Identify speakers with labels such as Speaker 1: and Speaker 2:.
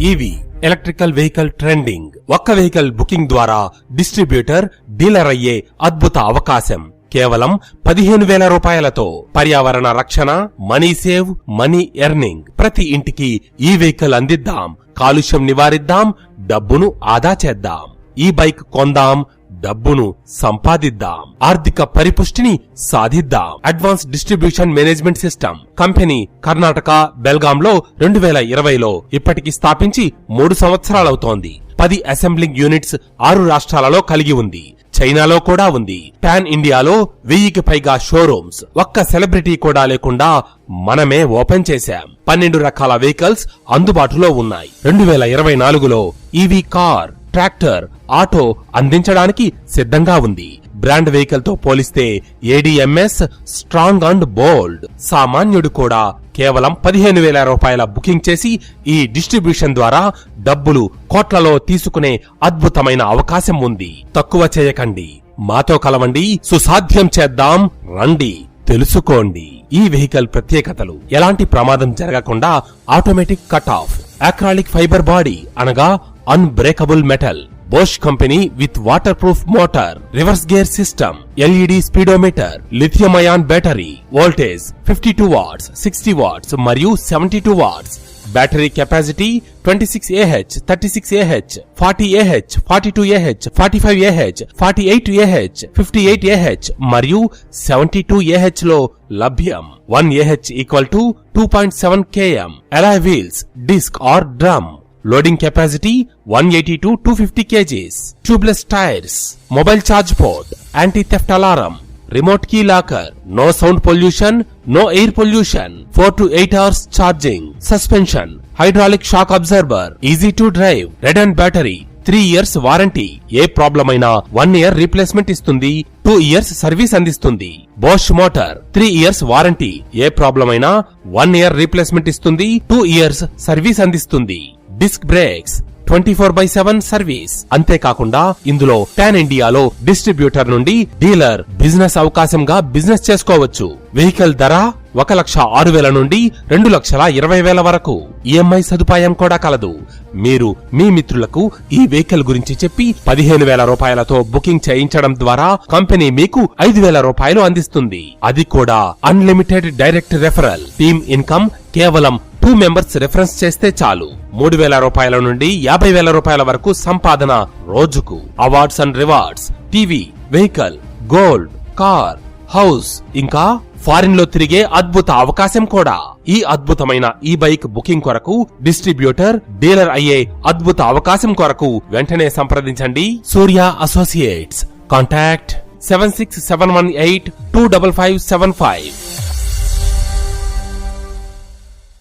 Speaker 1: EV electrical vehicle trending. ఒక్క vehicle booking ద్వారా distributor dealer అయ్యే అద్భుత అవకాశం కేవలం 15,000 రూపాయలతో. పర్యావరణ రక్షణ, మనీ సేవ్, మనీ ఎర్నింగ్. ప్రతి ఇంటికి ఈ వెహికల్ అందిద్దాం, కాలుష్యం నివారిద్దాం, డబ్బును ఆదా చేద్దాం. ఈ బైక్ కొందాం, డబ్బును సంపాదిద్దాం, ఆర్థిక పరిపుష్టిని సాధిద్దాం. Advance distribution management system company Karnataka బెల్గాంలో 2020లో ఇప్పటికి స్థాపించి 3 సంవత్సరాలవుతోంది. 10 అసెంబ్లింగ్ యూనిట్స్ 6 రాష్ట్రాలలో కలిగి ఉంది. చైనాలో కూడా ఉంది. పాన్ ఇండియాలో 1000కి పైగా షోరూమ్స్. ఒక్క సెలబ్రిటీ కూడా లేకుండా మనమే ఓపెన్ చేశాం. 12 రకాల వెహికల్స్ అందుబాటులో ఉన్నాయి. 2024లో ఈవీ కార్, ట్రాక్టర్, ఆటో అందించడానికి సిద్ధంగా ఉంది. బ్రాండ్ వెహికల్ తో పోలిస్తే ఏడీఎంఎస్ స్ట్రాంగ్ అండ్ బోల్డ్. సామాన్యుడు కూడా కేవలం 15,000 రూపాయల బుకింగ్ చేసి ఈ డిస్ట్రిబ్యూషన్ ద్వారా డబ్బులు కోట్లలో తీసుకునే అద్భుతమైన అవకాశం ఉంది. తక్కువ చేయకండి, మాతో కలవండి, సుసాధ్యం చేద్దాం, రండి, తెలుసుకోండి. ఈ వెహికల్ ప్రత్యేకతలు: ఎలాంటి ప్రమాదం జరగకుండా automatic cut off, acrylic fibre body అనగా unbreakable metal, Bosch company with water proof motor, reverse gear system, LED speedometer, lithium ion battery, voltage 52 watts, 60 watts మరియు 72 watts. Battery capacity 26Ah, 36Ah, 40Ah, 42Ah, 45Ah, 48Ah, 58Ah మరియు 72Ah లో లభ్యం. 1Ah equal to 2.7 km. Alloy wheels, disc or drum. Loading capacity 180 to 250 kgs. Tubeless tyres, mobile charge port, anti theft alarm, remote key locker, no sound pollution, no air pollution, 4 to 8 hours charging, suspension, hydraulic shock absorber, easy to drive, red and battery, 3 years warranty. ఏ problem అయినా 1 year replacement ఇస్తుంది, 2 years service అందిస్తుంది. Bosch motor 3 years warranty. ఏ problem అయినా 1 year replacement ఇస్తుంది, 2 years service అందిస్తుంది. Disc brakes 24/7 service. అంతేకాకుండా ఇందులో పాన్ ఇండియాలో డిస్ట్రిబ్యూటర్ నుండి డీలర్ బిజినెస్ అవకాశంగా బిజినెస్ చేసుకోవచ్చు. వెహికల్ ధర 1,06,000 నుండి 2,20,000 వరకు. ఈఎంఐ సదుపాయం కూడా కలదు. మీరు మీ మిత్రులకు ఈ వెహికల్ గురించి చెప్పి 15,000 రూపాయలతో బుకింగ్ చేయించడం ద్వారా కంపెనీ మీకు 5,000 రూపాయలు అందిస్తుంది. అది కూడా unlimited direct referral. Team income కేవలం 2 మెంబర్స్ రెఫరెన్స్ చేస్తే చాలు. 3,000 రూపాయల నుండి 50,000 రూపాయల వరకు సంపాదన రోజుకు. Awards and rewards, TV, vehicle, gold, car, house, ఇంకా ఫారిన్ లో తిరిగే అద్భుత అవకాశం కూడా. ఈ అద్భుతమైన ఈ బైక్ బుకింగ్ కొరకు, డిస్ట్రిబ్యూటర్ డీలర్ అయ్యే అద్భుత అవకాశం కొరకు వెంటనే సంప్రదించండి. సూర్య అసోసియేట్స్. కాంటాక్ట్ 7671825575.